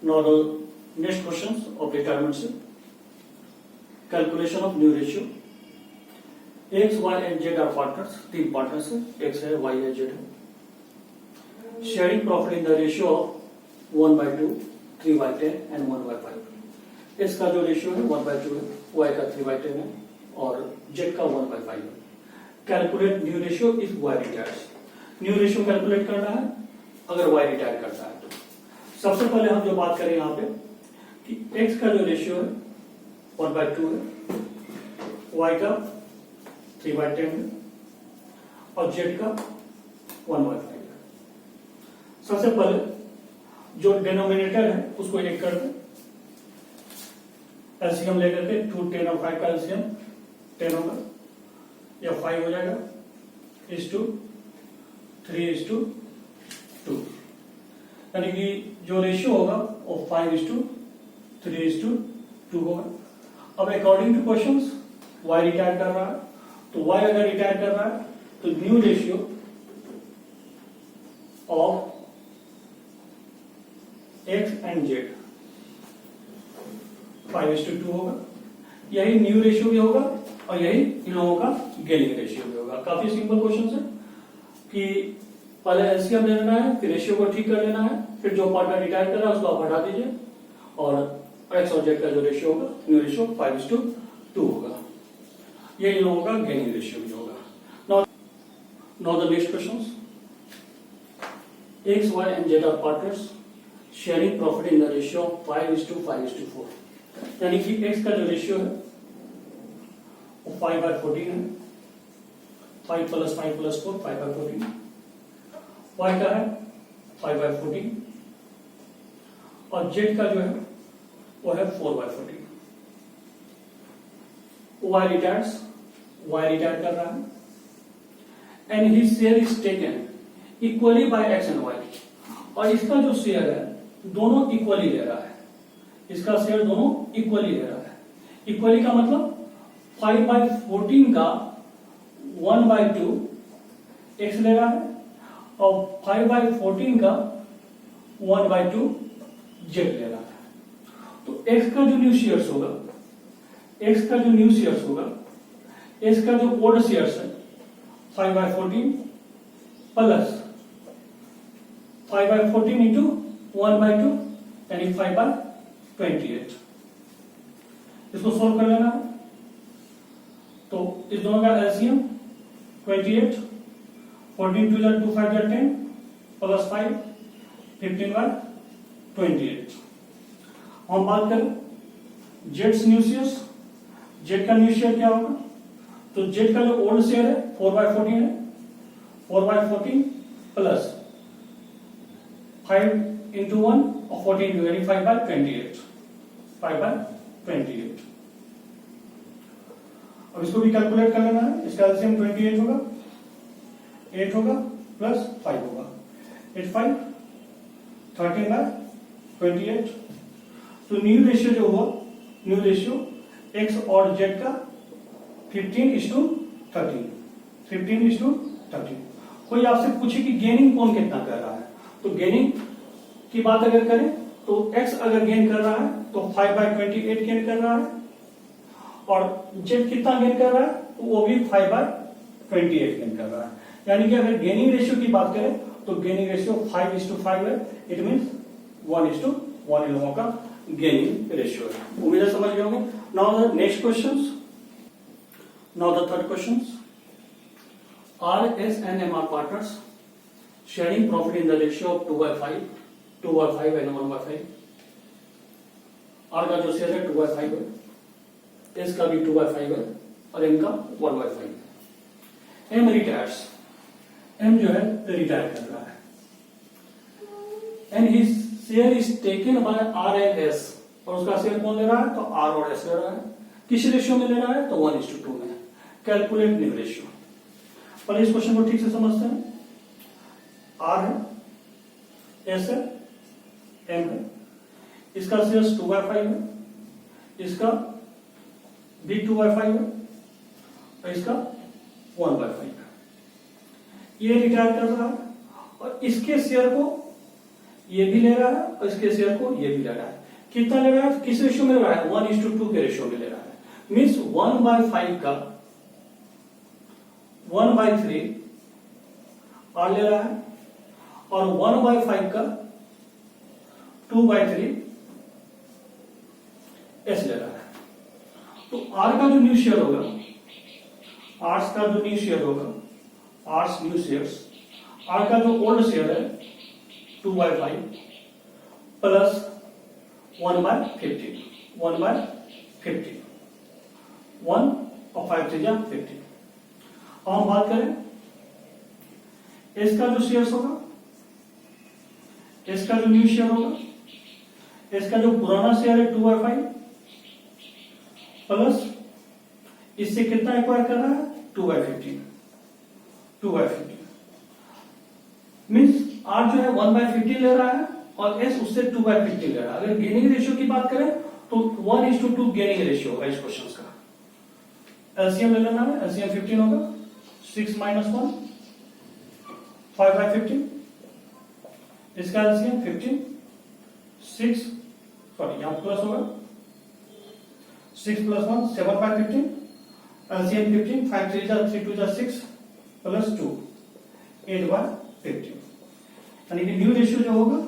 Now the next questions of retirement set. Calculation of new ratio. X, Y and Z are partners. तीन partners है. X है, Y है, Z है. Sharing profit in the ratio of 1/2, 3/10 and 1/5. X का जो ratio है 1/2 है, Y का 3/10 है और Z का 1/5 है. Calculate new ratio if Y retires. New ratio calculate करना है अगर Y रिटायर करता है तो. सबसे पहले हम जो बात करें यहाँ पे कि X का जो रेशियो है 1/2 है, Y का 3/10 है और Z का 1/5 है. सबसे पहले जो डिनोमिनेटर है उसको एक कर दें. एलसीएम लेकर के 2 10 और 5 का एलसीएम 10 होगा या 5 हो जाएगा इस टू 3:2, यानी कि जो रेशियो होगा वो 5:3:2 होगा. अब according two questions Y retire कर रहा है तो Y अगर रिटायर कर रहा है तो new ratio of X and Z 5:2 होगा. यही न्यू रेशियो भी होगा और यही इन लोगों का गेनिंग रेशियो भी होगा. काफी सिंपल क्वेश्चन है कि पहले एलसीएम ले लेना है, फिर रेशियो को ठीक कर लेना है, फिर जो पार्टनर रिटायर कर रहा है उसको आप हटा दीजिए और एक्स और जेड का जो रेशियो होगा न्यू रेशियो 5:2 होगा. ये इन लोगों का गेनिंग रेशियो भी होगा. Now the next questions. X, Y and Z are partners sharing profit in the ratio 5:5:4. यानी कि एक्स का जो रेशियो है वो 5/14 है. 5 + 5 + 4 5/14. Y का है 5/14 और Z का जो है वो है 4/14. Y रिटायर कर रहा है and his share is taken equally by X and Y. और इसका जो शेयर है दोनों इक्वली ले रहा है. इसका शेयर दोनों इक्वली ले रहा है. इक्वली का मतलब 5/14 का 1/2 X ले रहा है और 5/14 का 1/2 Z ले रहा है. तो X का जो न्यू शेयर्स होगा, X का जो ओल्ड शेयर्स है 5/14 प्लस 5/14 इंटू 1/2 यानी 5/28. इसको सोल्व कर लेना है. तो इस दोनों का एलसीएम 28, 14 2 = 2 5 = 10 प्लस 5 15/28. हम बात करें जेड्स न्यू शेयर्स. जेड का न्यू शेयर क्या होगा? तो जेड का जो ओल्ड शेयर है 4/14 है. 4/14 प्लस 5 इंटू 1 और 14 यानी 5/28. 5/28. अब इसको भी कैलकुलेट कर लेना है. इसका एलसीएम 28 होगा, 8 होगा प्लस 5 होगा. 8 5 13/28. तो न्यू रेशियो जो हुआ, न्यू रेशियो एक्स और जेड का 15:13. 15:13. कोई आपसे पूछे कि गेनिंग कौन कितना कर रहा है तो गेनिंग की बात अगर करें तो एक्स अगर गेन कर रहा है तो 5/28 गेन कर रहा है और जेड कितना गेन कर रहा है तो वो भी 5/28 गेन कर रहा है. यानी कि अगर गेनिंग रेशियो की बात करें तो गेनिंग रेशियो 5:5 है. इट मींस 1:1 इन लोगों का गेनिंग रेशियो है. उम्मीद है समझ गए होंगे. Now the next questions. Now the third questions. R, S and M are partners sharing profit in the ratio of 2/5 and 1/5. R का जो शेयर है 2/5 है, S का भी 2/5 है और M का 1/5 है. M retires. M जो है रिटायर कर रहा है and his share is taken by R and S. और उसका शेयर कौन ले रहा है तो R और S ले रहा है. किस रेशियो में ले रहा है तो 1:2 में. Calculate new ratio. पहले इस क्वेश्चन को ठीक से समझते हैं. R है, S है, M है. इसका शेयर 2/5 है, इसका भी 2/5 है और इसका 1/5 है. ये रिटायर कर रहा है और इसके शेयर को ये भी ले रहा है और इसके शेयर को ये भी ले रहा है। कितना ले रहा है, किस रेशियो में ले रहा है, 1:2 के रेशियो में ले रहा है। मीन्स 1/5 का 1/3 आर ले रहा है और 1/5 का 2/3 एस ले रहा है। तो आर का जो न्यू शेयर होगा, आर्स का जो न्यू शेयर होगा, आर्स न्यू शेयर्स, आर का जो ओल्ड शेयर है 2/5 प्लस 1/50, 1/50, 1 और 5 3 जा 50। अब हम बात करें एस का जो शेयर्स होगा, एस का जो न्यू शेयर होगा, एस का जो पुराना शेयर है 2/5 प्लस इससे कितना एक्वायर कर रहा है 2/50, 2/50 मीन्स आर जो है 1/50 ले रहा है और एस उससे 2/50 ले रहा है। अगर गेनिंग रेशियो की बात करें तो 1:2 गेनिंग रेशियो होगा इस क्वेश्चन का। एलसीएम ले लेना है, एलसीएम 15 होगा, 6 - 1 5/15, इसका एलसीएम 15, 6 सॉरी यहां प्लस होगा, 6 + 1 7/15, एलसीएम 15, 5 3 जा 3 2 जा 6 प्लस 2 8/15, यानी कि न्यू रेशियो जो होगा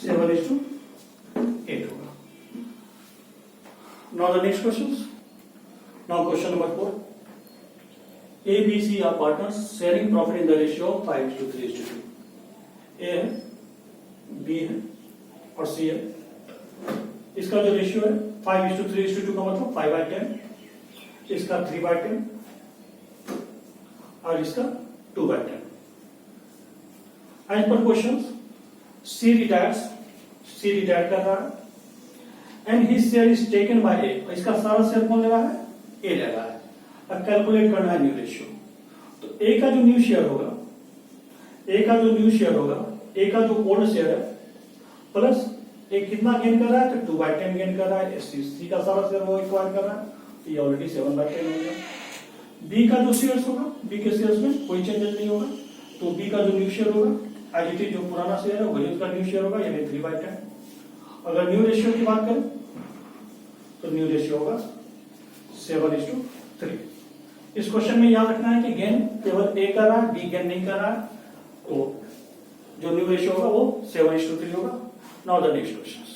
7:8 होगा। Now the next questions. Now question number 4, A, B, C are partners sharing profit in the ratio of 5:3:2। A है, B है और C है। इसका जो रेशियो है 5:3:2 का मतलब 5/10, इसका 3/10 और इसका 2/10। As per question C retire कर रहा है and his share is taken by A। इसका सारा शेयर कौन ले रहा है, A ले रहा है। अब कैलकुलेट करना है न्यू रेशियो। तो A का जो न्यू शेयर होगा, A का जो न्यू शेयर होगा, A का जो ओल्ड शेयर है प्लस A कितना गेन कर रहा है, तो 2/10 गेन कर रहा है। C का सारा शेयर वो एक्वायर कर रहा है, तो ये ऑलरेडी 7/10 हो गया। B का जो शेयर्स होगा, B के शेयर्स में कोई चेंजेस नहीं होगा, तो B का जो न्यू शेयर होगा एज इट इज, जो पुराना शेयर है वही उसका न्यू शेयर होगा, यानी 3/10। अगर न्यू रेशियो की बात करें तो न्यू रेशियो होगा 7:3। इस क्वेश्चन में याद रखना है कि गेन केवल A कर रहा है, B गेन नहीं कर रहा है, तो जो न्यू रेशियो होगा वो 7:3 होगा। Now the next questions.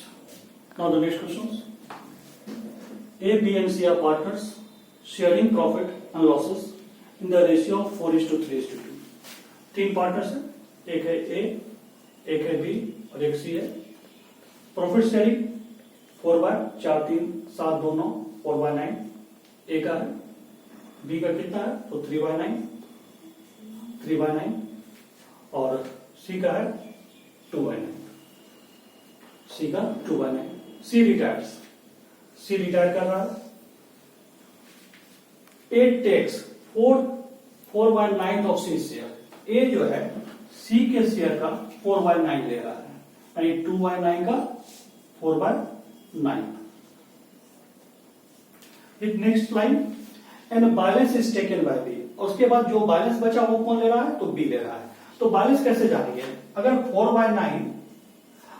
A, B and C are partners sharing profit and losses in the ratio of 4:3:2। तीन पार्टनर्स हैं, एक है A, एक है B और एक C है। प्रॉफिट शेयरिंग 4/4 3 7 2 9 4/9 A का है, B का कितना है तो 3/9 और C का है 2/9, C का 2/9। C रिटायर कर रहा है। A takes 4/9 of C share. A जो है C के शेयर का 4/9 ले रहा है, यानी 2/9 का 4/9। With next line and balance is taken by B। उसके बाद जो बैलेंस बचा वो कौन ले रहा है, तो B ले रहा है। तो बैलेंस कैसे जानेंगे, अगर 4/9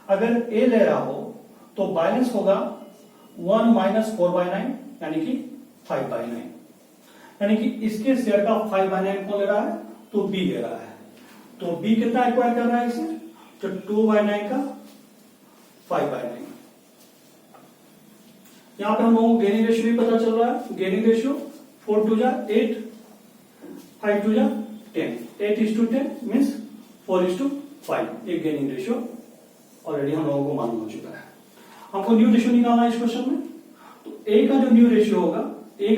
अगर A ले रहा हो तो बैलेंस होगा 1 - 4/9 यानी कि 5/9, यानी कि इसके शेयर का 5/9 कौन ले रहा है, तो B ले रहा है। तो B कितना एक्वायर कर रहा है इसे, तो 2/9 का 5/9। यहां पे हम लोगों को गेनिंग रेशियो भी पता चल रहा है। गेनिंग रेशियो 4 2 जा 8, 5 2 जा 10, 8:10 मीन्स 4:5। एक गेनिंग रेशियो ऑलरेडी हम लोगों को मालूम हो चुका है। हमको न्यू रेशियो निकालना है इस क्वेश्चन में। तो A का जो न्यू रेशियो होगा, A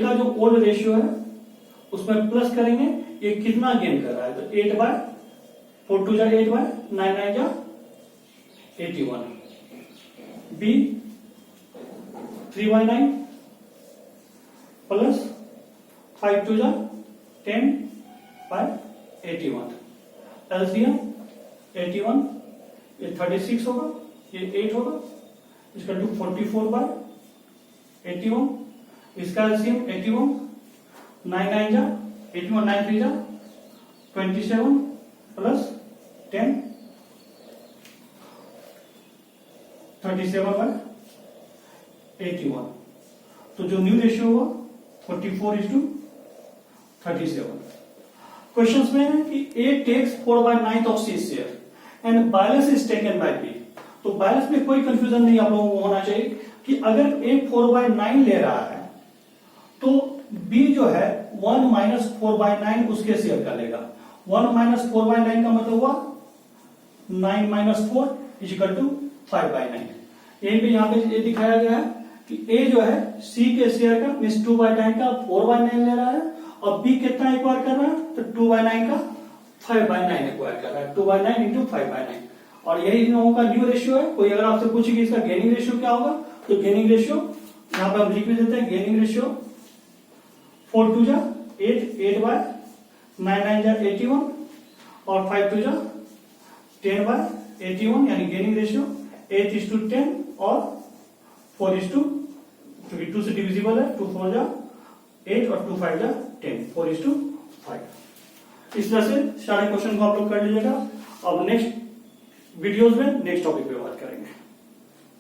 का जो ओल्ड रेशियो है उसमें प्लस करेंगे, ये कितना गेन कर रहा है, तो 8/4 2 जा 8/9 9 जा 81। B 3/9 प्लस 5 2 जा 10/81। एलसीएम 81, ये 36 होगा, ये 8 होगा, इसका 44/81। इसका एलसीएम 81, 9 9 जा 81, 9 3 जा 27 प्लस 10 37/81। तो जो न्यू रेशियो हुआ 44:37। क्वेश्चंस में है कि A takes 4/9 of C share and balance is taken by B। तो बैलेंस में कोई कंफ्यूजन नहीं आप लोगों को होना चाहिए कि अगर A 4/9 ले रहा है तो B जो है 1 - 4/9 उसके शेयर का लेगा। 1 - 4/9 का मतलब हुआ 9 - 4 = 5/9। यहाँ पे ये दिखाया गया है कि A जो है C के शेयर का मीन्स 2/9 का 4/9 ले रहा है और B कितना एक्वायर कर रहा है तो 2/9 का 5/9 एक्वायर कर रहा है। 2/9 × 5/9 और यही इन लोगों का न्यू रेशियो है। कोई अगर आपसे पूछे कि इसका गेनिंग रेशियो क्या होगा तो गेनिंग रेशियो यहां पर हम लिख भी देते हैं। गेनिंग रेशियो 4 × 2 = 8, 8/9, 9 = 81 और 5 × 2 = 10/81 यानी गेनिंग रेशियो 8:10 और 4:2 क्योंकि 2 से डिविजिबल है। 2 4 = 8 और 2 5 = 10, 4:5। इस तरह से सारे क्वेश्चन को आप लोग कर लीजिएगा। अब नेक्स्ट वीडियोस में नेक्स्ट टॉपिक पे बात करेंगे।